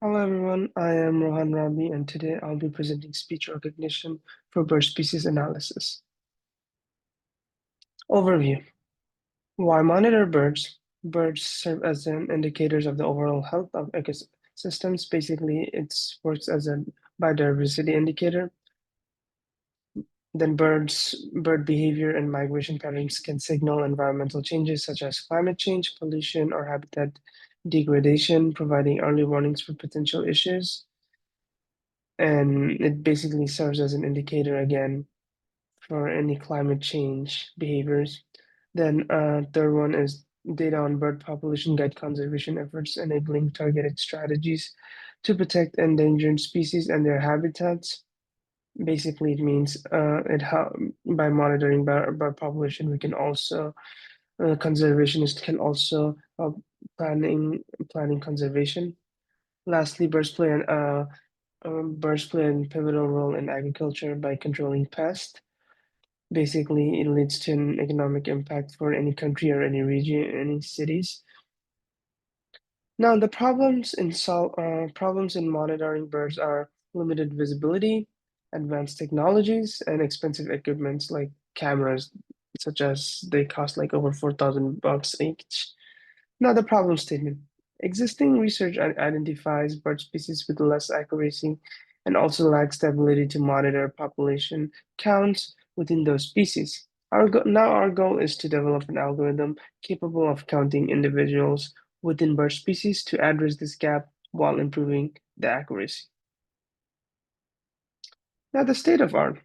Hello everyone, I am Rohan Rabi and today I'll be presenting speech recognition for bird species analysis. Overview. Why monitor birds? Birds serve as an indicators of the overall health of ecosystems. Basically, it works as a biodiversity indicator. Then bird behavior and migration patterns can signal environmental changes such as climate change, pollution, or habitat degradation, providing early warnings for potential issues. And it basically serves as an indicator again for any climate change behaviors. Then third one is data on bird population guide conservation efforts, enabling targeted strategies to protect endangered species and their habitats. Basically, it means by monitoring bird population, we can also conservationists can also help planning conservation. Lastly, birds play a pivotal role in agriculture by controlling pests. Basically, it leads to an economic impact for any country or any region, any cities. Now, the problems in monitoring birds are limited visibility, advanced technologies, and expensive equipments like cameras, such as they cost like over $4,000 each. Now, the problem statement. Existing research identifies bird species with less accuracy and also lacks the ability to monitor population counts within those species. Now, our goal is to develop an algorithm capable of counting individuals within bird species to address this gap while improving the accuracy. Now, the state of art.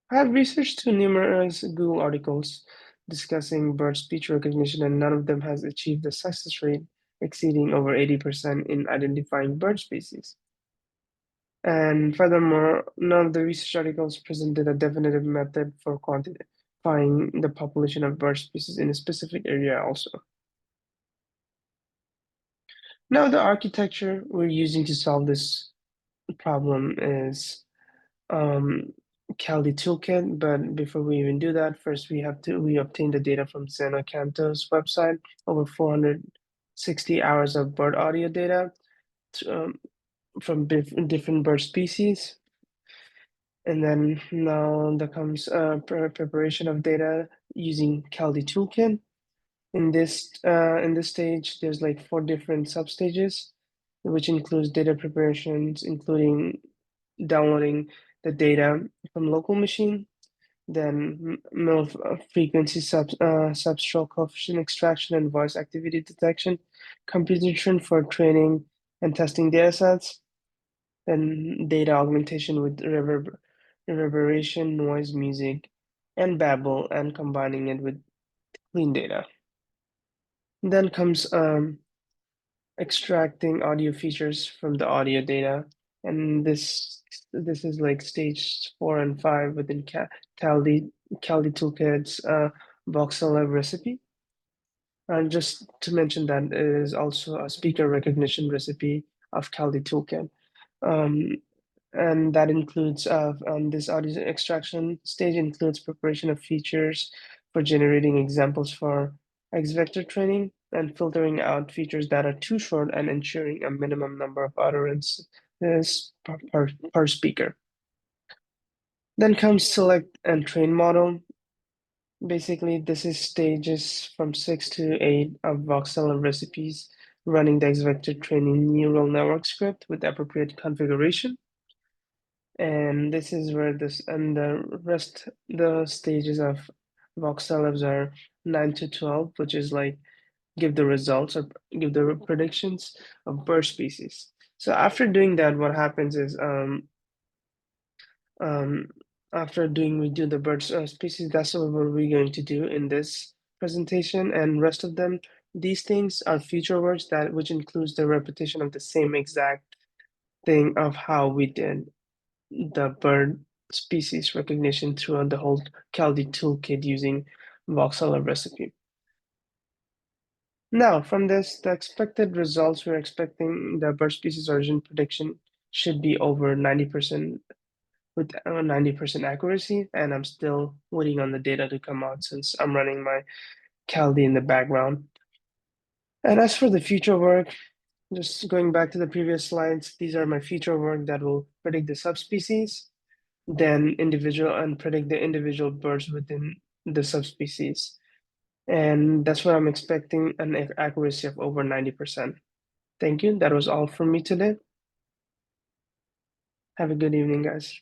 I have researched numerous Google articles discussing bird speech recognition, and none of them has achieved a success rate exceeding over 80% in identifying bird species. And furthermore, none of the research articles presented a definitive method for quantifying the population of bird species in a specific area also. Now, the architecture we're using to solve this problem is Caldi toolkit, but before we even do that, first we obtain the data from Xenocanto's website, over 460 hours of bird audio data um, from different bird species. And then now there comes preparation of data using Caldi toolkit. In this stage, there's like four different substages, which includes data preparations, including downloading the data from local machine, then frequency substrate coefficient extraction and voice activity detection, computation for training and testing data sets, then data augmentation with reverberation, noise, music, and babble, and combining it with clean data. Then comes extracting audio features from the audio data, and this is like stage 4 and 5 within Caldi Toolkit's Voxel recipe. And just to mention that it is also a speaker recognition recipe of Caldi Toolkit. Um, and that includes this audio extraction stage includes preparation of features for generating examples for X vector training and filtering out features that are too short and ensuring a minimum number of utterances per speaker. Then comes select and train model. Basically, this is stages from 6 to 8 of voxel recipes running the X vector training neural network script with appropriate configuration. And this is where the stages of voxelivs are 9 to 12, which is like give the results or give the predictions of bird species. So after doing that, what happens is um, after we do the bird species, that's what we're going to do in this presentation, and rest of them, these things are future works which includes the repetition of the same exact thing of how we did the bird species recognition throughout the whole Caldi toolkit using voxel recipe. Now, from this, the expected results, we're expecting the bird species origin prediction should be over 90% with 90% accuracy, and I'm still waiting on the data to come out since I'm running my Caldi in the background. And as for the future work, Just going back to the previous slides, these are my future work that will predict the subspecies, then individual and predict the individual birds within the subspecies. And that's what I'm expecting an accuracy of over 90%. Thank you. That was all from me today. Have a good evening, guys.